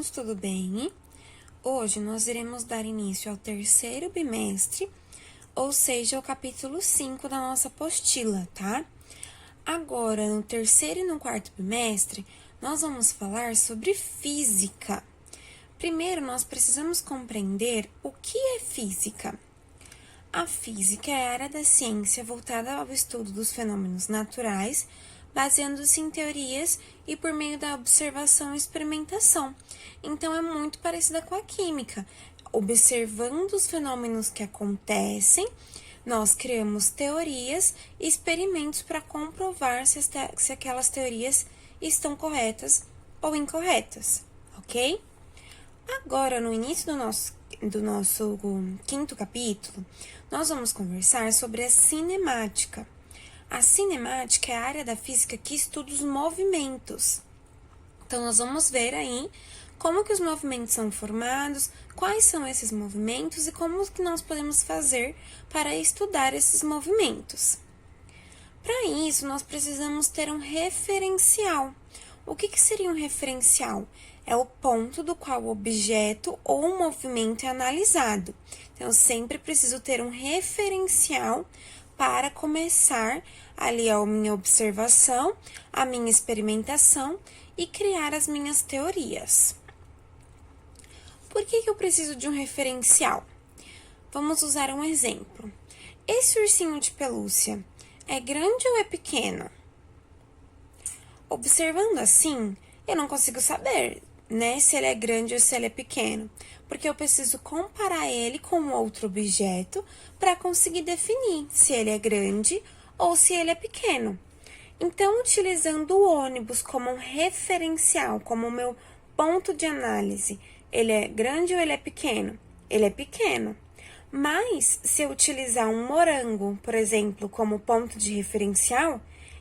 alunos, tudo bem? Hoje nós iremos dar início ao terceiro bimestre, ou seja, o capítulo 5 da nossa apostila, tá? Agora, no terceiro e no quarto bimestre, nós vamos falar sobre física. Primeiro, nós precisamos compreender o que é física. A física é a área da ciência voltada ao estudo dos fenômenos naturais, baseando-se em teorias e por meio da observação e experimentação. Então, é muito parecida com a química. Observando os fenômenos que acontecem, nós criamos teorias e experimentos para comprovar se aquelas teorias estão corretas ou incorretas, ok? Agora, no início do nosso quinto capítulo, nós vamos conversar sobre a cinemática. A cinemática é a área da física que estuda os movimentos. Então, nós vamos ver aí como que os movimentos são formados, quais são esses movimentos e como que nós podemos fazer para estudar esses movimentos. Para isso, nós precisamos ter um referencial. O que seria um referencial? É o ponto do qual o objeto ou o movimento é analisado. Então, eu sempre preciso ter um referencial para começar ali a minha observação, a minha experimentação e criar as minhas teorias. Por que eu preciso de um referencial? Vamos usar um exemplo. Esse ursinho de pelúcia é grande ou é pequeno? Observando assim, eu não consigo saber, né, se ele é grande ou se ele é pequeno, porque eu preciso comparar ele com outro objeto para conseguir definir se ele é grande ou se ele é pequeno. Então, utilizando o ônibus como um referencial, como o meu ponto de análise, ele é grande ou ele é pequeno? Ele é pequeno. Mas, se eu utilizar um morango, por exemplo, como ponto de referencial,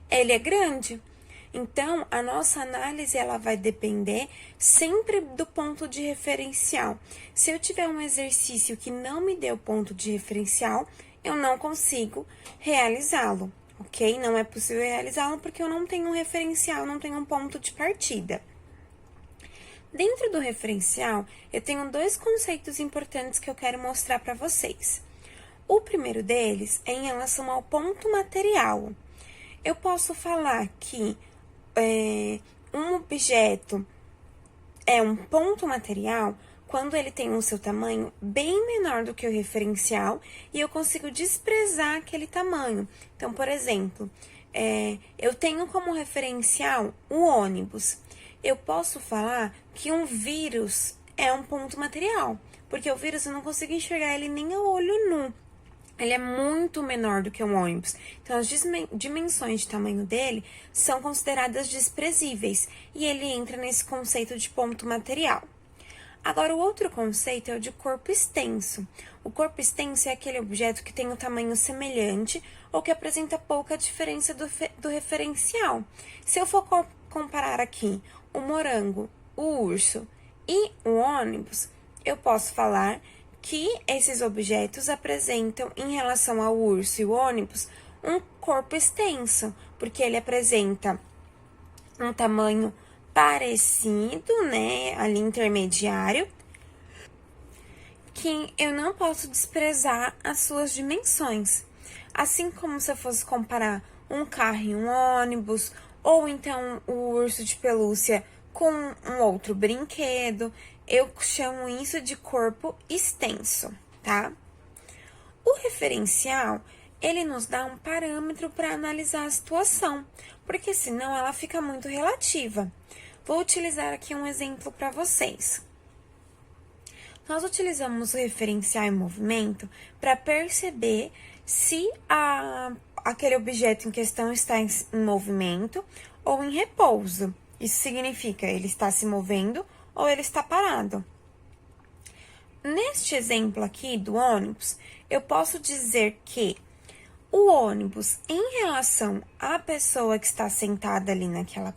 ele é grande. Então, a nossa análise ela vai depender sempre do ponto de referencial. Se eu tiver um exercício que não me deu ponto de referencial, eu não consigo realizá-lo, ok? Não é possível realizá-lo porque eu não tenho um referencial, não tenho um ponto de partida. Dentro do referencial, eu tenho dois conceitos importantes que eu quero mostrar para vocês. O primeiro deles é em relação ao ponto material. Eu posso falar que um objeto é um ponto material quando ele tem o seu tamanho bem menor do que o referencial e eu consigo desprezar aquele tamanho. Então, por exemplo, eu tenho como referencial o ônibus. Eu posso falar que um vírus é um ponto material, porque o vírus eu não consigo enxergar ele nem a olho nu. Ele é muito menor do que um ônibus. Então, as dimensões de tamanho dele são consideradas desprezíveis e ele entra nesse conceito de ponto material. Agora, o outro conceito é o de corpo extenso. O corpo extenso é aquele objeto que tem um tamanho semelhante ou que apresenta pouca diferença do referencial. Se eu for comparar aqui o morango, o urso e o ônibus, eu posso falar que esses objetos apresentam, em relação ao urso e o ônibus, um corpo extenso, porque ele apresenta um tamanho parecido, né, ali intermediário, que eu não posso desprezar as suas dimensões. Assim como se eu fosse comparar um carro e um ônibus, ou então o urso de pelúcia com um outro brinquedo, eu chamo isso de corpo extenso, tá? O referencial, ele nos dá um parâmetro para analisar a situação, porque senão ela fica muito relativa. Vou utilizar aqui um exemplo para vocês. Nós utilizamos o referencial em movimento para perceber se aquele objeto em questão está em movimento ou em repouso. Isso significa ele está se movendo ou ele está parado. Neste exemplo aqui do ônibus, eu posso dizer que o ônibus, em relação à pessoa que está sentada ali naquela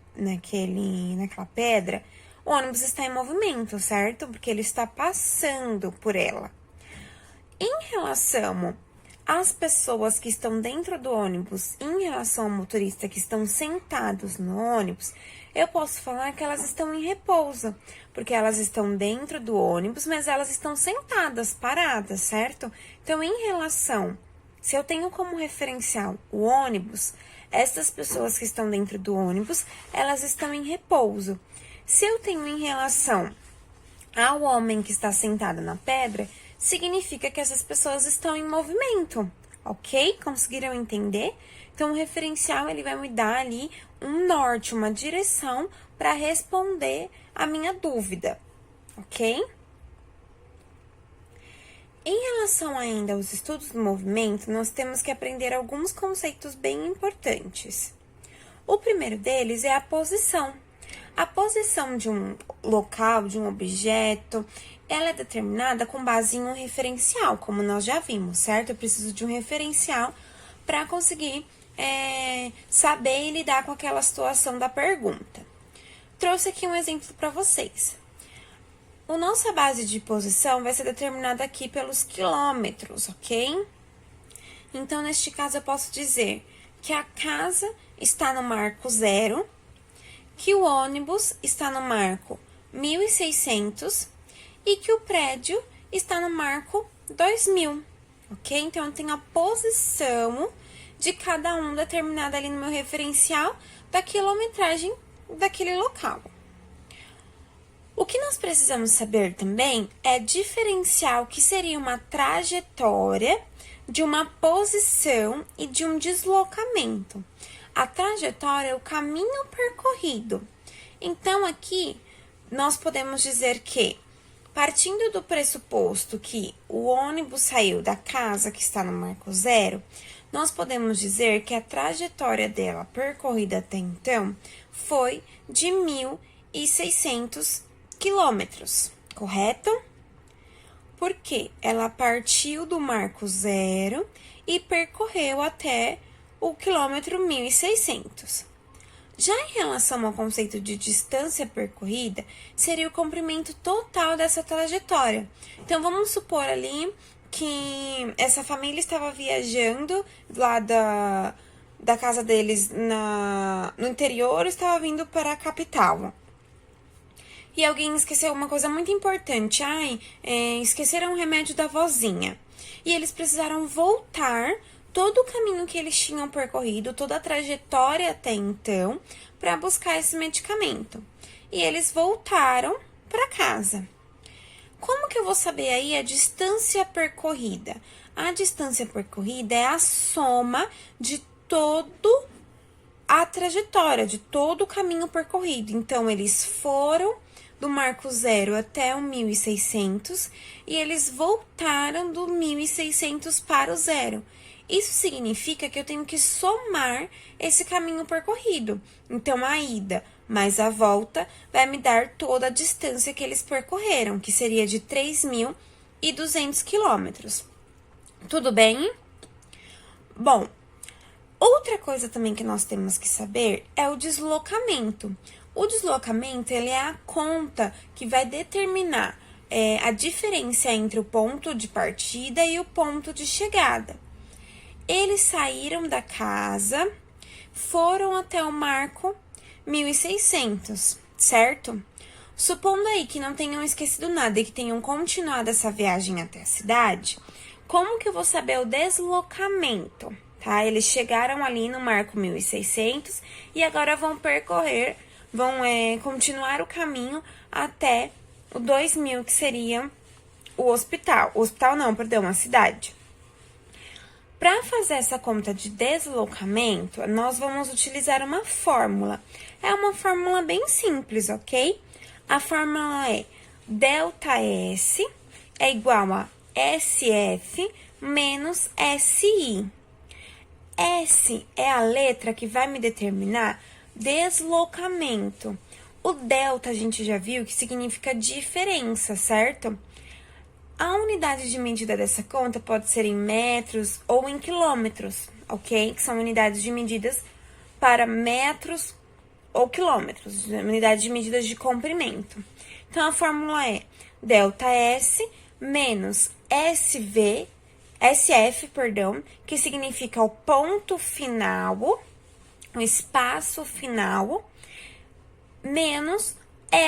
pedra, o ônibus está em movimento, certo? Porque ele está passando por ela. Em relação às pessoas que estão dentro do ônibus, em relação ao motorista que estão sentados no ônibus, eu posso falar que elas estão em repouso, porque elas estão dentro do ônibus, mas elas estão sentadas, paradas, certo? Então, em relação, se eu tenho como referencial o ônibus, essas pessoas que estão dentro do ônibus, elas estão em repouso. Se eu tenho em relação ao homem que está sentado na pedra, significa que essas pessoas estão em movimento, ok? Conseguiram entender? Então, o referencial, ele vai me dar ali um norte, uma direção para responder a minha dúvida, ok? Em relação ainda aos estudos do movimento, nós temos que aprender alguns conceitos bem importantes. O primeiro deles é a posição. A posição de um local, de um objeto, ela é determinada com base em um referencial, como nós já vimos, certo? Eu preciso de um referencial para conseguir saber e lidar com aquela situação da pergunta. Trouxe aqui um exemplo para vocês. A nossa base de posição vai ser determinada aqui pelos quilômetros, ok? Então, neste caso, eu posso dizer que a casa está no marco 0, que o ônibus está no marco 1.600 e que o prédio está no marco 2.000, ok? Então, eu tenho a posição de cada um determinada ali no meu referencial da quilometragem daquele local. O que nós precisamos saber também é diferenciar o que seria uma trajetória de uma posição e de um deslocamento. A trajetória é o caminho percorrido. Então, aqui, nós podemos dizer que, partindo do pressuposto que o ônibus saiu da casa que está no marco 0, nós podemos dizer que a trajetória dela percorrida até então foi de 1.600 quilômetros, correto? Porque ela partiu do marco 0 e percorreu até o quilômetro 1.600. Já em relação ao conceito de distância percorrida, seria o comprimento total dessa trajetória. Então, vamos supor ali que essa família estava viajando lá da casa deles no interior, estava vindo para a capital. E alguém esqueceu uma coisa muito importante. Esqueceram o remédio da vozinha. E eles precisaram voltar todo o caminho que eles tinham percorrido, toda a trajetória até então, para buscar esse medicamento. E eles voltaram para casa. Como que eu vou saber aí a distância percorrida? A distância percorrida é a soma de toda a trajetória, de todo o caminho percorrido. Então, eles foram do marco 0 até o 1.600 e eles voltaram do 1.600 para o 0. Isso significa que eu tenho que somar esse caminho percorrido. Então, a ida mais a volta vai me dar toda a distância que eles percorreram, que seria de 3.200 quilômetros. Tudo bem? Bom, outra coisa também que nós temos que saber é o deslocamento. O deslocamento, ele é a conta que vai determinar a diferença entre o ponto de partida e o ponto de chegada. Eles saíram da casa, foram até o marco 1.600, certo? Supondo aí que não tenham esquecido nada e que tenham continuado essa viagem até a cidade, como que eu vou saber o deslocamento, tá? Eles chegaram ali no marco 1.600 e agora vão continuar o caminho até o 2.000, que seria o hospital. O hospital não, perdão, a cidade. Para fazer essa conta de deslocamento, nós vamos utilizar uma fórmula. É uma fórmula bem simples, ok? A fórmula é ΔS é igual a SF menos SI. S é a letra que vai me determinar deslocamento. O delta a gente já viu que significa diferença, certo? A unidade de medida dessa conta pode ser em metros ou em quilômetros, ok? Que são unidades de medidas para metros ou quilômetros, unidade de medidas de comprimento. Então, a fórmula é ΔS menos SF, que significa o ponto final, o espaço final, menos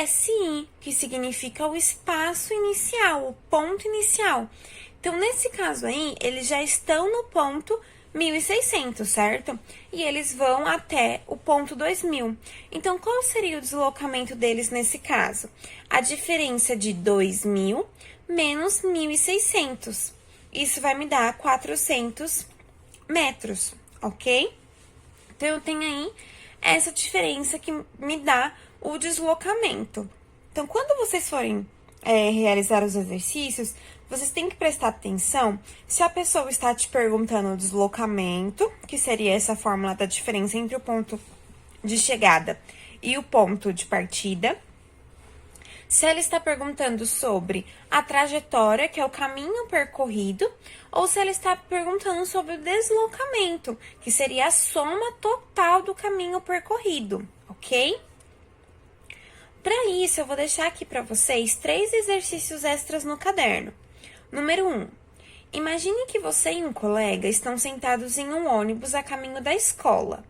SI, que significa o espaço inicial, o ponto inicial. Então, nesse caso aí, eles já estão no ponto 1.600, certo? E eles vão até o ponto 2.000. Então, qual seria o deslocamento deles nesse caso? A diferença de 2.000 menos 1.600. Isso vai me dar 400 metros, ok? Então, eu tenho aí essa diferença que me dá o deslocamento. Então, quando vocês forem realizar os exercícios, vocês têm que prestar atenção se a pessoa está te perguntando o deslocamento, que seria essa fórmula da diferença entre o ponto de chegada e o ponto de partida. Se ela está perguntando sobre a trajetória, que é o caminho percorrido, ou se ela está perguntando sobre o deslocamento, que seria a soma total do caminho percorrido, ok? Para isso, eu vou deixar aqui para vocês 3 exercícios extras no caderno. Número 1. Imagine que você e um colega estão sentados em um ônibus a caminho da escola.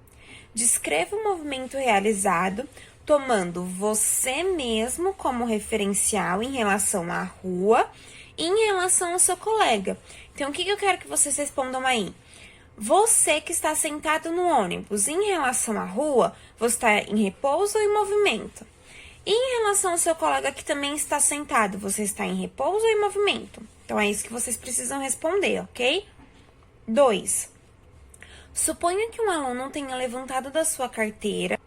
Descreva o movimento realizado, tomando você mesmo como referencial em relação à rua e em relação ao seu colega. Então, o que eu quero que vocês respondam aí? Você que está sentado no ônibus, em relação à rua, você está em repouso ou em movimento? E em relação ao seu colega que também está sentado, você está em repouso ou em movimento? Então, é isso que vocês precisam responder, ok? 2. Suponha que um aluno tenha levantado da sua carteira,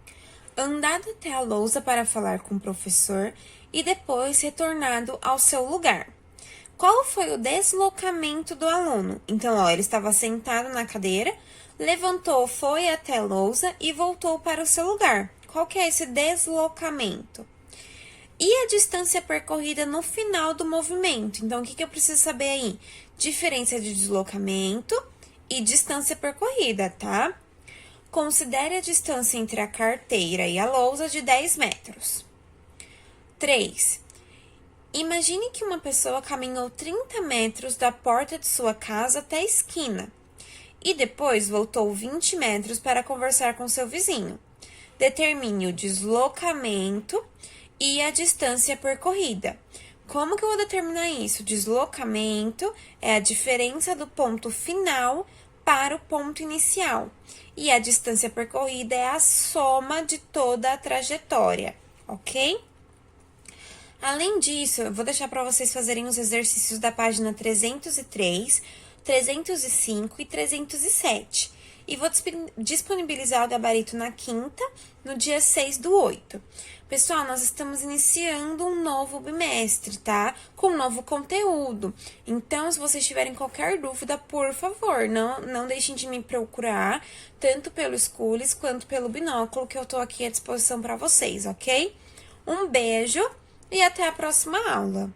andado até a lousa para falar com o professor e depois retornado ao seu lugar. Qual foi o deslocamento do aluno? Então, ó, ele estava sentado na cadeira, levantou, foi até a lousa e voltou para o seu lugar. Qual que é esse deslocamento? E a distância percorrida no final do movimento? Então, o que eu preciso saber aí? Diferença de deslocamento e distância percorrida, tá? Considere a distância entre a carteira e a lousa de 10 metros. 3. Imagine que uma pessoa caminhou 30 metros da porta de sua casa até a esquina e depois voltou 20 metros para conversar com seu vizinho. Determine o deslocamento e a distância percorrida. Como que eu vou determinar isso? Deslocamento é a diferença do ponto final para o ponto inicial. E a distância percorrida é a soma de toda a trajetória, ok? Além disso, eu vou deixar para vocês fazerem os exercícios da página 303, 305 e 307. E vou disponibilizar o gabarito na quinta, no dia 6/8. Pessoal, nós estamos iniciando um novo bimestre, tá? Com um novo conteúdo. Então, se vocês tiverem qualquer dúvida, por favor, não deixem de me procurar, tanto pelo Schools quanto pelo Binóculo, que eu tô aqui à disposição para vocês, ok? Um beijo e até a próxima aula!